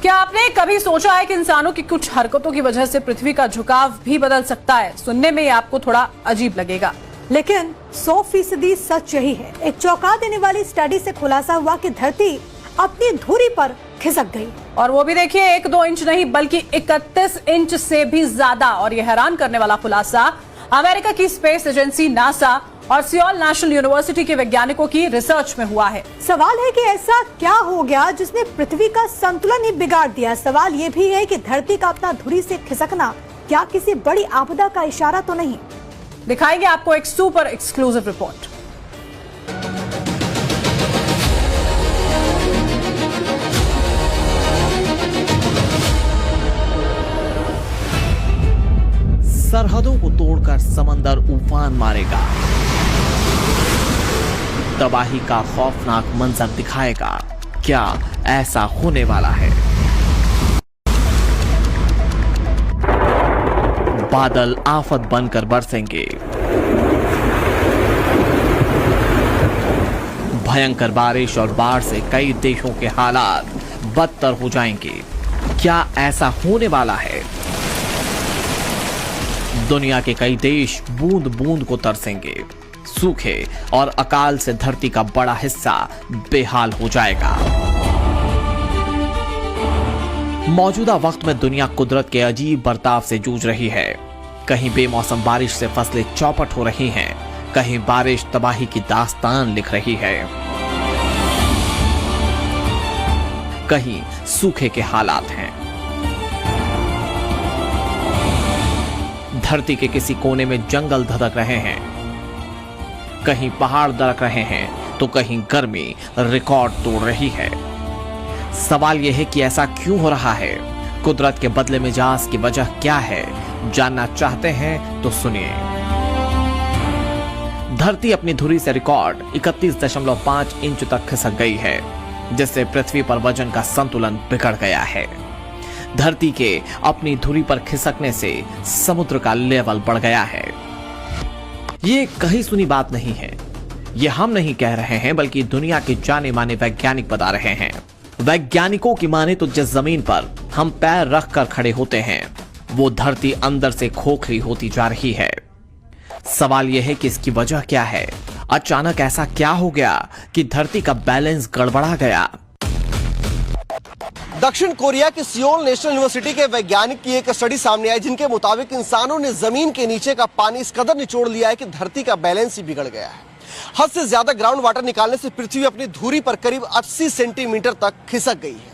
क्या आपने कभी सोचा है कि इंसानों की कुछ हरकतों की वजह से पृथ्वी का झुकाव भी बदल सकता है? सुनने में आपको थोड़ा अजीब लगेगा, लेकिन 100% सच यही है। एक चौंका देने वाली स्टडी से खुलासा हुआ कि धरती अपनी धुरी पर खिसक गई, और वो भी देखिए 1-2 इंच नहीं बल्कि 31 इंच से भी ज्यादा। और यह हैरान करने वाला खुलासा अमेरिका की स्पेस एजेंसी नासा और सियोल नेशनल यूनिवर्सिटी के वैज्ञानिकों की रिसर्च में हुआ है। सवाल है कि ऐसा क्या हो गया जिसने पृथ्वी का संतुलन ही बिगाड़ दिया। सवाल ये भी है कि धरती का अपना धुरी से खिसकना क्या किसी बड़ी आपदा का इशारा तो नहीं? दिखाएंगे आपको एक सुपर एक्सक्लूसिव रिपोर्ट। सरहदों को तोड़कर समंदर उफान मारेगा, तबाही का खौफनाक मंजर दिखाएगा। क्या ऐसा होने वाला है? बादल आफत बनकर बरसेंगे, भयंकर बारिश और बाढ़ से कई देशों के हालात बदतर हो जाएंगे। क्या ऐसा होने वाला है? दुनिया के कई देश बूंद बूंद को तरसेंगे, सूखे और अकाल से धरती का बड़ा हिस्सा बेहाल हो जाएगा। मौजूदा वक्त में दुनिया कुदरत के अजीब बर्ताव से जूझ रही है। कहीं बेमौसम बारिश से फसलें चौपट हो रही हैं, कहीं बारिश तबाही की दास्तान लिख रही है, कहीं सूखे के हालात हैं। धरती के किसी कोने में जंगल धधक रहे हैं, कहीं पहाड़ दरक रहे हैं तो कहीं गर्मी रिकॉर्ड तोड़ रही है। सवाल यह है कि ऐसा क्यों हो रहा है? कुदरत के बदले मिजाज की वजह क्या है? जानना चाहते हैं तो सुनिए। धरती अपनी धुरी से रिकॉर्ड 31.5 इंच तक खिसक गई है, जिससे पृथ्वी पर वजन का संतुलन बिगड़ गया है। धरती के अपनी धुरी पर खिसकने से समुद्र का लेवल बढ़ गया है। ये कहीं सुनी बात नहीं है, ये हम नहीं कह रहे हैं बल्कि दुनिया के जाने माने वैज्ञानिक बता रहे हैं। वैज्ञानिकों की माने तो जिस जमीन पर हम पैर रखकर खड़े होते हैं वो धरती अंदर से खोखली होती जा रही है। सवाल यह है कि इसकी वजह क्या है? अचानक ऐसा क्या हो गया कि धरती का बैलेंस गड़बड़ा गया? दक्षिण कोरिया की सियोल नेशनल यूनिवर्सिटी के वैज्ञानिक की एक स्टडी सामने आई, जिनके मुताबिक इंसानों ने जमीन के नीचे का पानी इस कदर निचोड़ लिया है कि धरती का बैलेंस ही बिगड़ गया है। हद से ज्यादा ग्राउंड वाटर निकालने से पृथ्वी अपनी धुरी पर करीब 80 सेंटीमीटर तक खिसक गई है।